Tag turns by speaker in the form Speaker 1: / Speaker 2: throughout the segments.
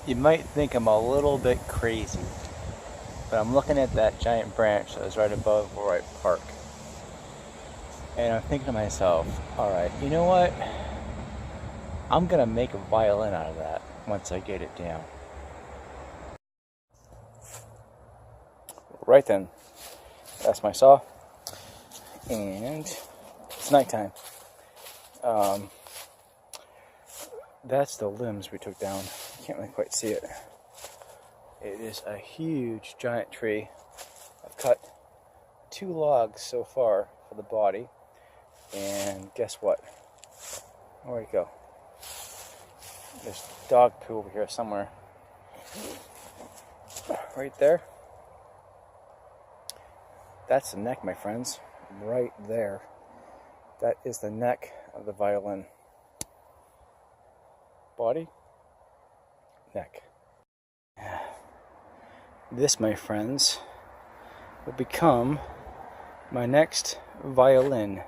Speaker 1: You might think I'm a little bit crazy, but I'm looking at that giant branch that was right above where I park. And I'm thinking to myself, alright, you know what? I'm gonna make a violin out of that once I get it down. Right then, that's my saw, and it's nighttime. That's the limbs we took down. You can't really quite see it. It is a huge, giant tree. I've cut 2 logs so far for the body, and guess what? Where'd it go? There's dog poo over here somewhere. Right there. That's the neck, my friends. Right there. That is the neck of the violin. Body, neck. This, my friends, will become my next violin.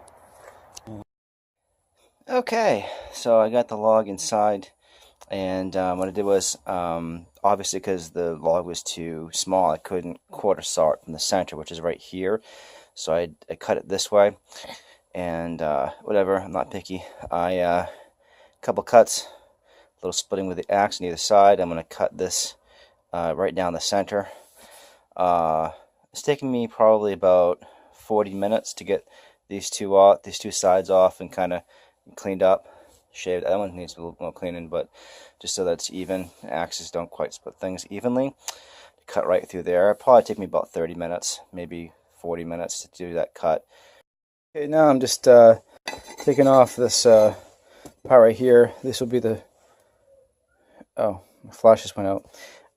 Speaker 1: Okay, so I got the log inside, and what I did was, obviously because the log was too small, I couldn't quarter saw it from the center, which is right here. So I cut it this way, and whatever, I'm not picky. A couple cuts, a little splitting with the axe on either side. I'm going to cut this right down the center. It's taking me probably about 40 minutes to get these two sides off and kind of cleaned up, shaved. That one needs a little more cleaning, but just so that it's even. Axes don't quite split things evenly. Cut right through there. It'll probably take me about 30 minutes, maybe 40 minutes to do that cut. Okay, now I'm just taking off this part right here. This will be the... Oh, my flash just went out.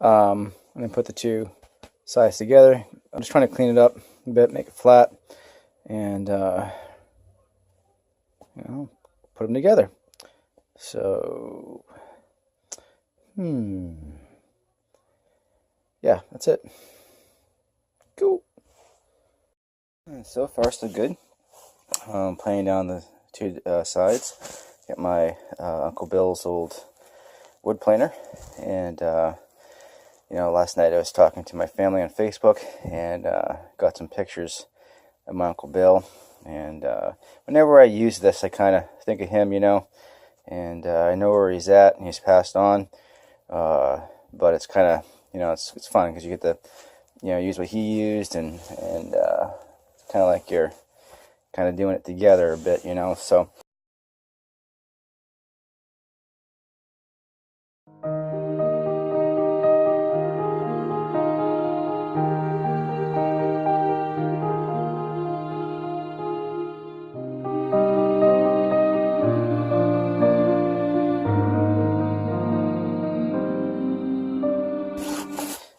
Speaker 1: I'm going to put the two sides together. I'm just trying to clean it up a bit, make it flat, and you know, put them together. So, yeah, that's it. Cool. And so far, so good. Playing down the two sides. Got my Uncle Bill's old wood planer, and you know, last night I was talking to my family on Facebook, and got some pictures of my Uncle Bill. And whenever I use this, I kind of think of him, you know, and I know where he's at, and he's passed on. But it's kind of, you know, it's fun because you get to, you know, use what he used, and it's kind of like you're kind of doing it together a bit, you know. So.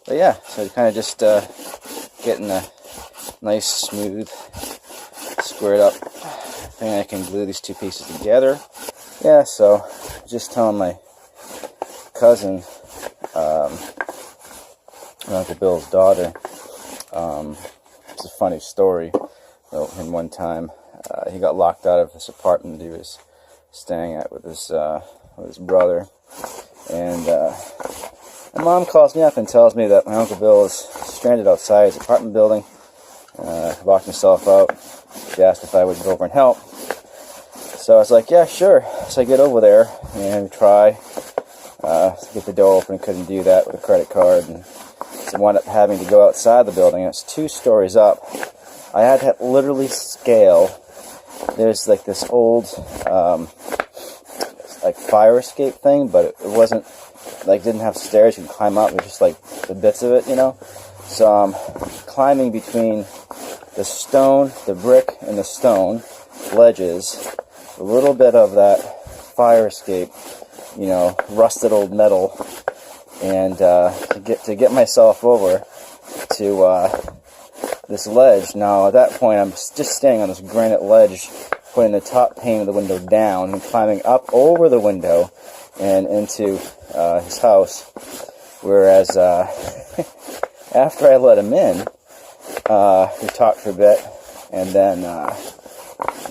Speaker 1: But yeah, so kind of just getting a nice, smooth, squared up thing. I can glue these two pieces together. Yeah, so just telling my cousin, my Uncle Bill's daughter, it's a funny story. And one time, he got locked out of this apartment he was staying at with his brother, and my mom calls me up and tells me that my Uncle Bill is stranded outside his apartment building. Locked himself out. She asked if I would go over and help. So I was like, yeah, sure. So I get over there and try to get the door open. Couldn't do that with a credit card, and so I wound up having to go outside the building. It's 2 stories up. I had to literally scale. There's like this old like fire escape thing, but it wasn't like, didn't have stairs you can climb up. It was just like the bits of it, you know. So I'm climbing between the stone, the brick, and the stone ledges. A little bit of that fire escape, you know, rusted old metal, and to get myself over to this ledge. Now at that point, I'm just standing on this granite ledge, putting the top pane of the window down and climbing up over the window and into his house. Whereas after I let him in, we talked for a bit, and then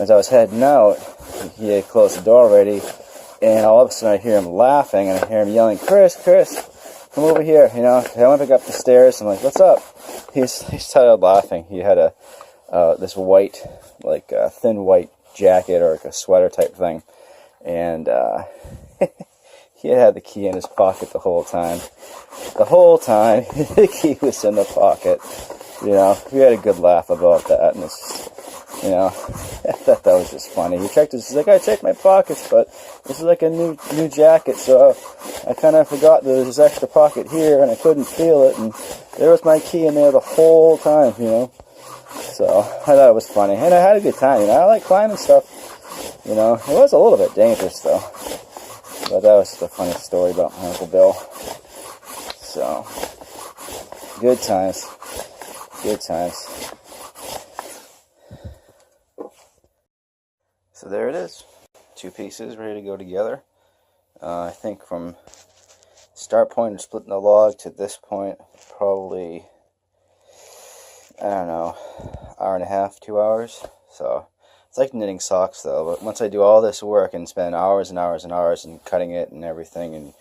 Speaker 1: as I was heading out, he had closed the door already, and all of a sudden I hear him laughing, and I hear him yelling, "Chris, Chris!" come over here, you know. I went back up the stairs. I'm like, what's up? He started laughing. He had this white, like thin white jacket or like a sweater type thing, and he had the key in his pocket the whole time. The whole time, the key was in the pocket. You know, we had a good laugh about that, and it's, you know, I thought that was just funny. He checked his, he's like, I checked my pockets, but this is like a new jacket, so I kind of forgot that there's this extra pocket here, and I couldn't feel it, and there was my key in there the whole time, you know. So I thought it was funny, and I had a good time. You know, I like climbing stuff. You know, it was a little bit dangerous though, but that was just a funny story about my Uncle Bill. So good times, good times. So there it is, 2 pieces ready to go together. I think from start point of splitting the log to this point, probably, I don't know, hour and a half, 2 hours. So it's like knitting socks though, but once I do all this work and spend hours and hours and hours and cutting it and everything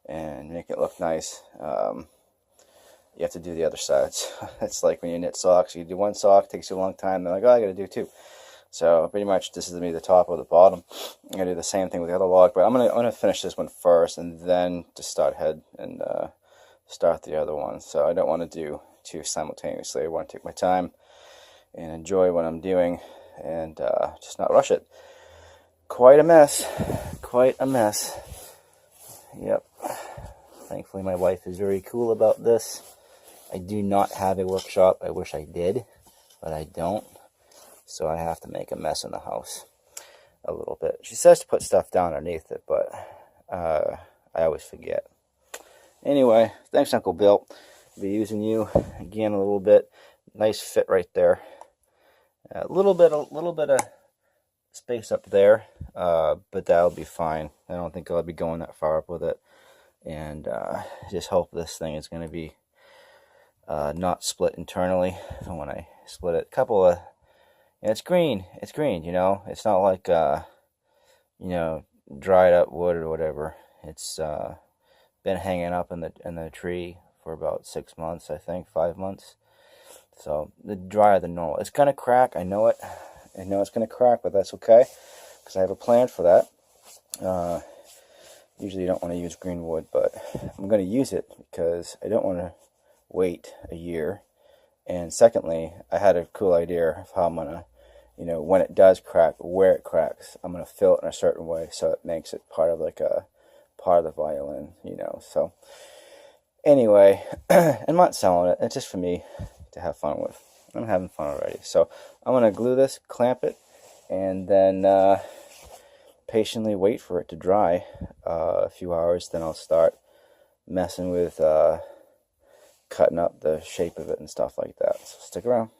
Speaker 1: and make it look nice, you have to do the other sides. It's like when you knit socks, you do one sock, it takes you a long time, they're like, oh, I gotta do 2. So pretty much this is me the top or the bottom. I'm gonna do the same thing with the other log, but I'm gonna finish this one first and then just start ahead and start the other one. So I don't want to do 2 simultaneously. I want to take my time and enjoy what I'm doing and just not rush it. Quite a mess. Quite a mess. Yep. Thankfully my wife is very cool about this. I do not have a workshop. I wish I did, but I don't. So I have to make a mess in the house a little bit. She says to put stuff down underneath it, but I always forget. Anyway, thanks Uncle Bill. I'll be using you again a little bit. Nice fit right there. A little bit of space up there, but that'll be fine. I don't think I'll be going that far up with it. And just hope this thing is going to be not split internally when I split it. Couple of, yeah, it's green, you know. It's not like you know, dried up wood or whatever. It's been hanging up in the tree for about 6 months, I think, 5 months. So the drier than normal. It's gonna crack. I know it. I know it's gonna crack, but that's okay because I have a plan for that. Usually you don't want to use green wood, but I'm gonna use it because I don't want to wait a year. And secondly, I had a cool idea of how I'm gonna, you know, when it does crack, where it cracks, I'm gonna fill it in a certain way so it makes it part of like a part of the violin, you know. So anyway, I'm not selling it. It's just for me to have fun with. I'm having fun already. So I'm gonna glue this, clamp it, and then patiently wait for it to dry a few hours. Then I'll start messing with cutting up the shape of it and stuff like that. So stick around.